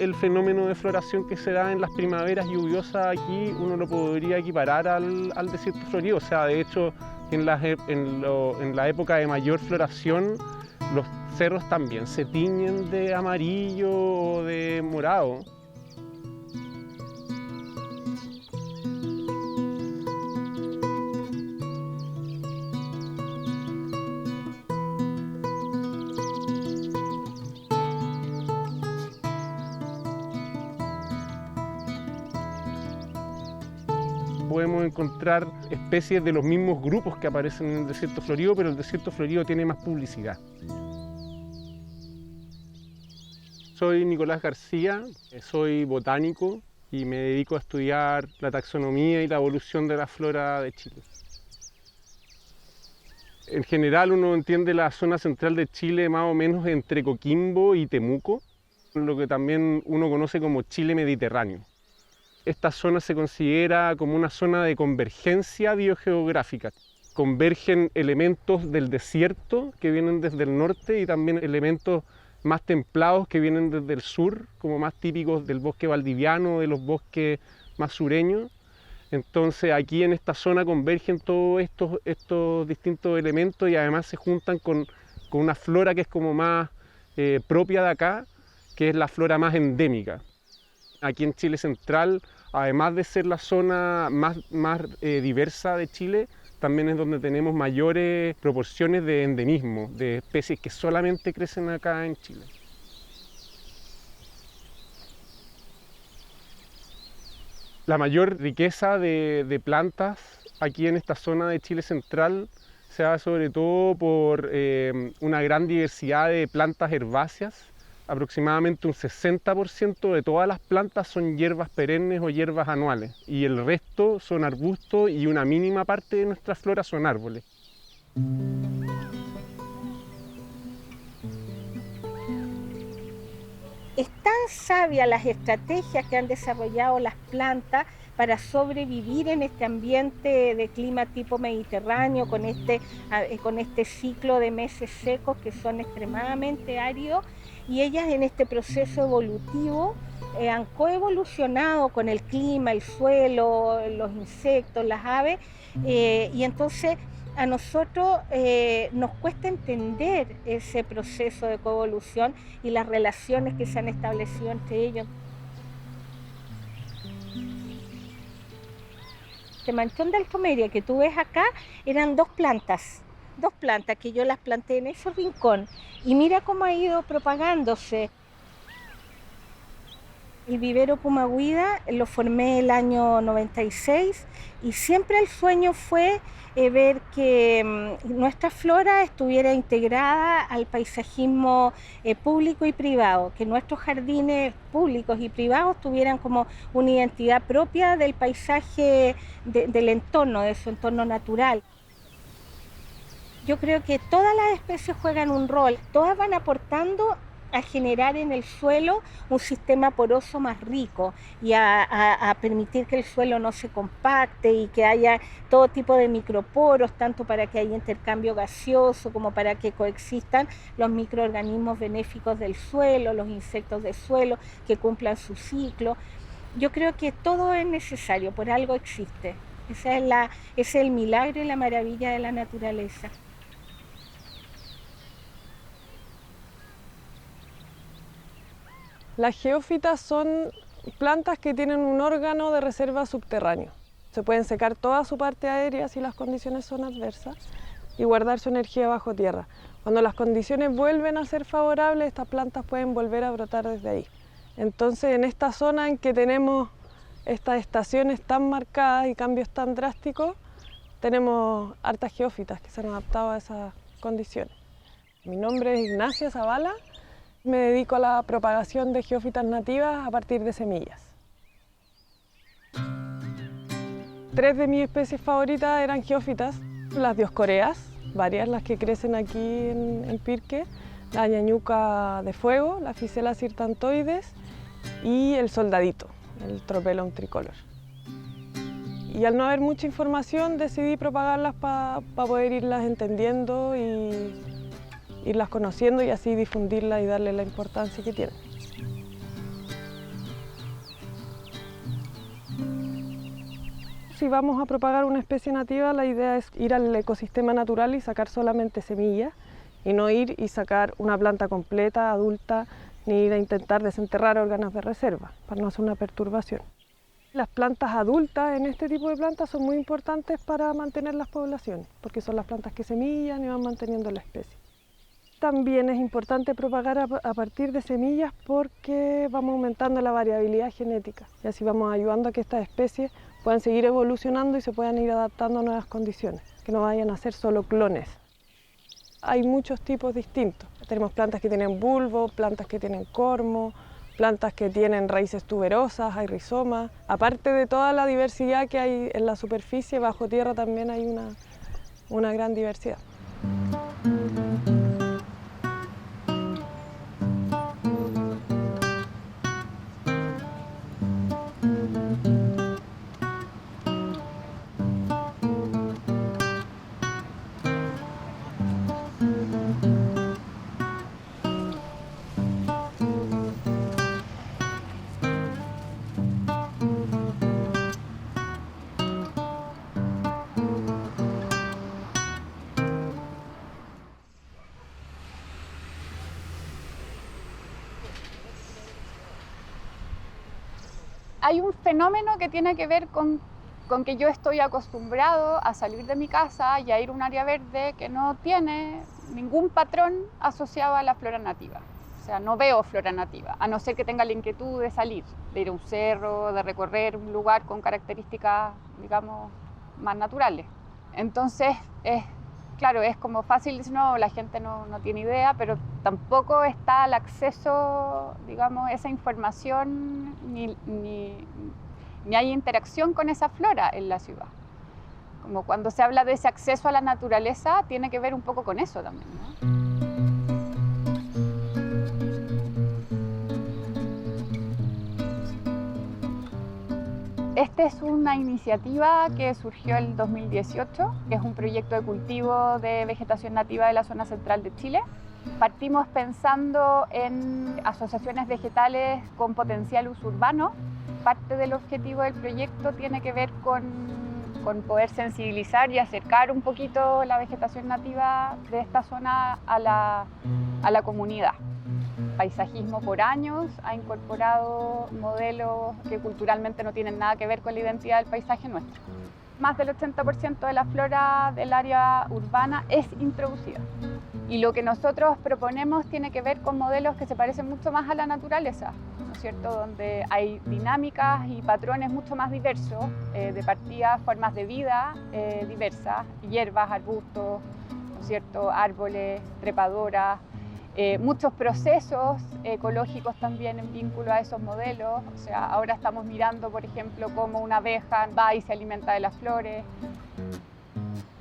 el fenómeno de floración que se da en las primaveras lluviosas aquí, uno lo podría equiparar al desierto florido. O sea, de hecho, en la época de mayor floración, los cerros también se tiñen de amarillo o de morado. Podemos encontrar especies de los mismos grupos que aparecen en el desierto florido, pero el desierto florido tiene más publicidad. Soy Nicolás García, soy botánico y me dedico a estudiar la taxonomía y la evolución de la flora de Chile. En general uno entiende la zona central de Chile más o menos entre Coquimbo y Temuco, lo que también uno conoce como Chile mediterráneo. Esta zona se considera como una zona de convergencia biogeográfica. Convergen elementos del desierto que vienen desde el norte y también elementos más templados que vienen desde el sur, como más típicos del bosque valdiviano, de los bosques más sureños. Entonces aquí en esta zona convergen todos estos distintos elementos y además se juntan con una flora que es como más propia de acá, que es la flora más endémica. Aquí en Chile central, además de ser la zona más diversa de Chile, también es donde tenemos mayores proporciones de endemismo, de especies que solamente crecen acá en Chile. La mayor riqueza de plantas aquí en esta zona de Chile central se da sobre todo por una gran diversidad de plantas herbáceas. Aproximadamente un 60% de todas las plantas son hierbas perennes o hierbas anuales y el resto son arbustos y una mínima parte de nuestra flora son árboles. Es tan sabia las estrategias que han desarrollado las plantas para sobrevivir en este ambiente de clima tipo mediterráneo, con este ciclo de meses secos que son extremadamente áridos, y ellas en este proceso evolutivo han coevolucionado con el clima, el suelo, los insectos, las aves, y entonces a nosotros nos cuesta entender ese proceso de coevolución y las relaciones que se han establecido entre ellos. Este manchón de alfomeria que tú ves acá eran dos plantas que yo las planté en ese rincón y mira cómo ha ido propagándose. El vivero Pumagüida lo formé el año 96 y siempre el sueño fue ver que nuestra flora estuviera integrada al paisajismo público y privado, que nuestros jardines públicos y privados tuvieran como una identidad propia del paisaje, del entorno, de su entorno natural. Yo creo que todas las especies juegan un rol, todas van aportando a generar en el suelo un sistema poroso más rico y a permitir que el suelo no se compacte y que haya todo tipo de microporos, tanto para que haya intercambio gaseoso como para que coexistan los microorganismos benéficos del suelo, los insectos del suelo, que cumplan su ciclo. Yo creo que todo es necesario, por algo existe. Ese es el milagro y la maravilla de la naturaleza. Las geófitas son plantas que tienen un órgano de reserva subterráneo. Se pueden secar toda su parte aérea si las condiciones son adversas y guardar su energía bajo tierra. Cuando las condiciones vuelven a ser favorables, estas plantas pueden volver a brotar desde ahí. Entonces, en esta zona en que tenemos estas estaciones tan marcadas y cambios tan drásticos, tenemos hartas geófitas que se han adaptado a esas condiciones. Mi nombre es Ignacia Zavala. Me dedico a la propagación de geófitas nativas a partir de semillas. 3 de mis especies favoritas eran geófitas, las dioscoreas, varias las que crecen aquí en Pirque, la ñañuca de fuego, la Ficella sirtantoides y el soldadito, el Tropelum tricolor. Y al no haber mucha información decidí propagarlas para poder irlas entendiendo y irlas conociendo y así difundirlas y darle la importancia que tienen. si vamos a propagar una especie nativa, la idea es ir al ecosistema natural y sacar solamente semillas, y no ir y sacar una planta completa, adulta, ni ir a intentar desenterrar órganos de reserva, para no hacer una perturbación. Las plantas adultas en este tipo de plantas son muy importantes para mantener las poblaciones, porque son las plantas que semillan y van manteniendo la especie. También es importante propagar a partir de semillas porque vamos aumentando la variabilidad genética y así vamos ayudando a que estas especies puedan seguir evolucionando y se puedan ir adaptando a nuevas condiciones, que no vayan a ser solo clones. Hay muchos tipos distintos. Tenemos plantas que tienen bulbo, plantas que tienen cormo, plantas que tienen raíces tuberosas, hay rizomas. Aparte de toda la diversidad que hay en la superficie, bajo tierra también hay una gran diversidad. Hay un fenómeno que tiene que ver con que yo estoy acostumbrado a salir de mi casa y a ir a un área verde que no tiene ningún patrón asociado a la flora nativa. O sea, no veo flora nativa, a no ser que tenga la inquietud de salir, de ir a un cerro, de recorrer un lugar con características, digamos, más naturales. Entonces, claro, es como fácil decir, no, la gente no tiene idea, pero tampoco está al acceso, digamos, esa información, ni hay interacción con esa flora en la ciudad. Como cuando se habla de ese acceso a la naturaleza, tiene que ver un poco con eso también, ¿no? Esta es una iniciativa que surgió en el 2018, que es un proyecto de cultivo de vegetación nativa de la zona central de Chile. Partimos pensando en asociaciones vegetales con potencial uso urbano. Parte del objetivo del proyecto tiene que ver con poder sensibilizar y acercar un poquito la vegetación nativa de esta zona a la comunidad. Paisajismo por años ha incorporado modelos que culturalmente no tienen nada que ver con la identidad del paisaje nuestro. Más del 80% de la flora del área urbana es introducida. Y lo que nosotros proponemos tiene que ver con modelos que se parecen mucho más a la naturaleza, ¿no es cierto? Donde hay dinámicas y patrones mucho más diversos, de partida, formas de vida diversas, hierbas, arbustos, ¿no es cierto? Árboles, trepadoras, muchos procesos ecológicos también en vínculo a esos modelos. O sea, ahora estamos mirando, por ejemplo, cómo una abeja va y se alimenta de las flores.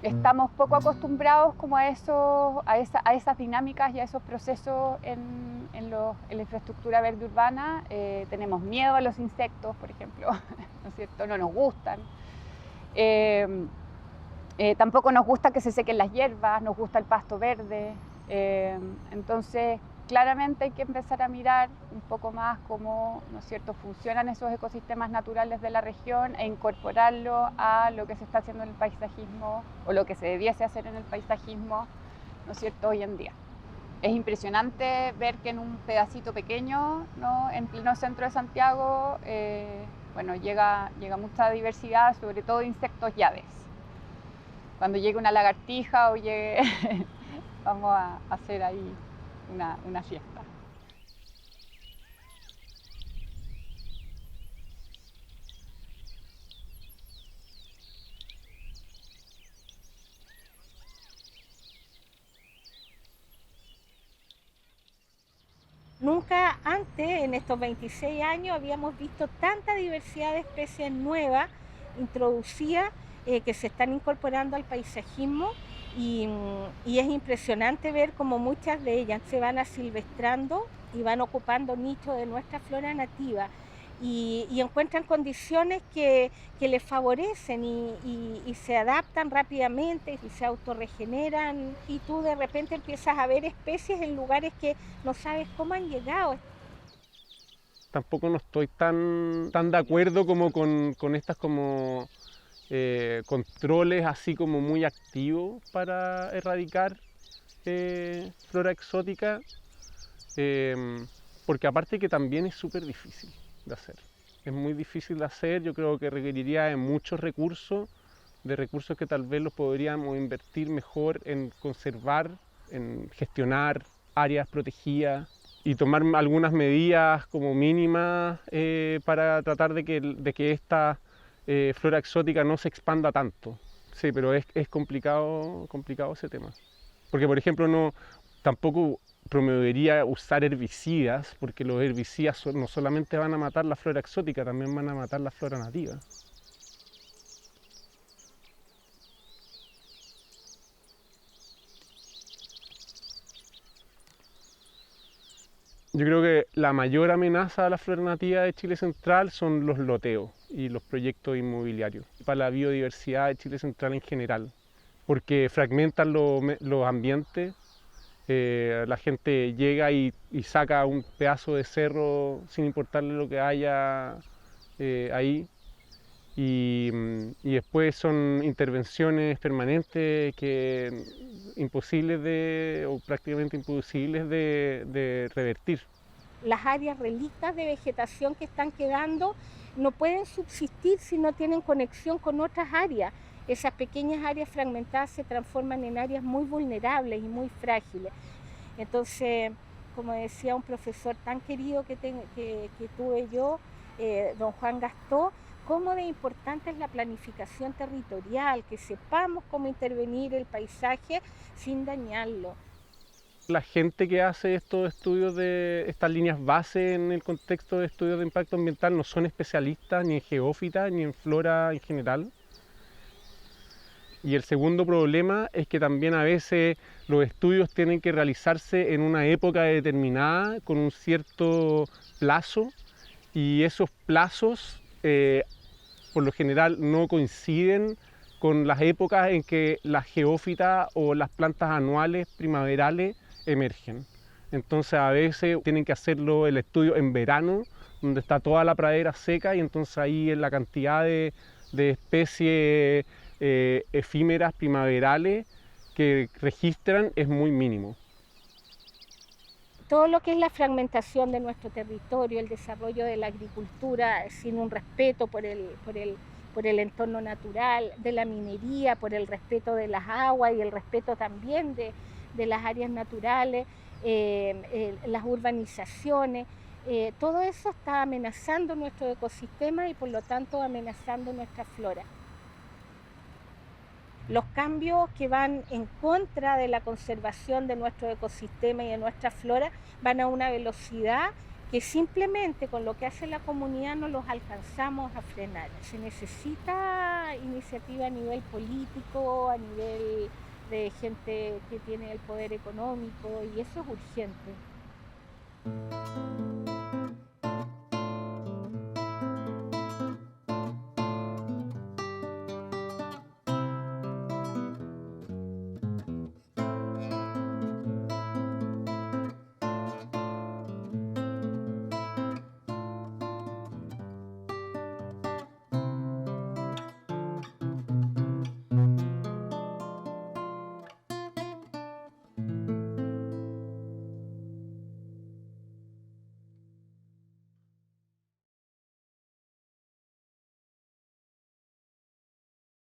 Estamos poco acostumbrados como a esas dinámicas y a esos procesos en la infraestructura verde urbana. Tenemos miedo a los insectos, por ejemplo, ¿no es cierto? No nos gustan. Tampoco nos gusta que se sequen las hierbas, nos gusta el pasto verde. Entonces, claramente hay que empezar a mirar un poco más cómo, ¿no es cierto?, funcionan esos ecosistemas naturales de la región e incorporarlo a lo que se está haciendo en el paisajismo o lo que se debiese hacer en el paisajismo, ¿no es cierto?, hoy en día. Es impresionante ver que en un pedacito pequeño, ¿no?, en pleno centro de Santiago, bueno, llega mucha diversidad, sobre todo de insectos y aves. Cuando llegue una lagartija o llegue... vamos a hacer ahí una fiesta. Nunca antes, en estos 26 años, habíamos visto tanta diversidad de especies nuevas introducidas que se están incorporando al paisajismo. Y es impresionante ver cómo muchas de ellas se van asilvestrando y van ocupando nichos de nuestra flora nativa y encuentran condiciones que les favorecen y se adaptan rápidamente y se autorregeneran, y tú de repente empiezas a ver especies en lugares que no sabes cómo han llegado. Tampoco no estoy tan de acuerdo como con estas como controles así como muy activos para erradicar flora exótica, porque aparte que también es súper difícil de hacer. Es muy difícil de hacer, yo creo que requeriría de muchos recursos, de recursos que tal vez los podríamos invertir mejor en conservar, en gestionar áreas protegidas y tomar algunas medidas como mínimas para tratar de que esta flora exótica no se expanda tanto. Sí, pero es complicado ese tema. Porque, por ejemplo, tampoco promovería usar herbicidas, porque los herbicidas no solamente van a matar la flora exótica, también van a matar la flora nativa. Yo creo que la mayor amenaza a la flora nativa de Chile Central son los loteos y los proyectos inmobiliarios para la biodiversidad de Chile Central en general, porque fragmentan los ambientes. La gente llega y saca un pedazo de cerro sin importarle lo que haya ahí, y después son intervenciones permanentes imposibles o prácticamente imposibles de revertir. Las áreas relictas de vegetación que están quedando no pueden subsistir si no tienen conexión con otras áreas. Esas pequeñas áreas fragmentadas se transforman en áreas muy vulnerables y muy frágiles. Entonces, como decía un profesor tan querido que tuve yo, don Juan Gastó, cómo de importante es la planificación territorial, que sepamos cómo intervenir el paisaje sin dañarlo. La gente que hace estos estudios de estas líneas base en el contexto de estudios de impacto ambiental no son especialistas ni en geófita ni en flora en general. Y el segundo problema es que también a veces los estudios tienen que realizarse en una época determinada, con un cierto plazo, y esos plazos por lo general no coinciden con las épocas en que las geófitas o las plantas anuales primaverales emergen. Entonces a veces tienen que hacerlo el estudio en verano, donde está toda la pradera seca, y entonces ahí la cantidad de especies efímeras primaverales que registran es muy mínimo. Todo lo que es la fragmentación de nuestro territorio, el desarrollo de la agricultura sin un respeto por el entorno natural, de la minería, por el respeto de las aguas y el respeto también de las áreas naturales, las urbanizaciones, todo eso está amenazando nuestro ecosistema y por lo tanto amenazando nuestra flora. Los cambios que van en contra de la conservación de nuestro ecosistema y de nuestra flora van a una velocidad que simplemente con lo que hace la comunidad no los alcanzamos a frenar. Se necesita iniciativa a nivel político, a nivel de gente que tiene el poder económico, y eso es urgente.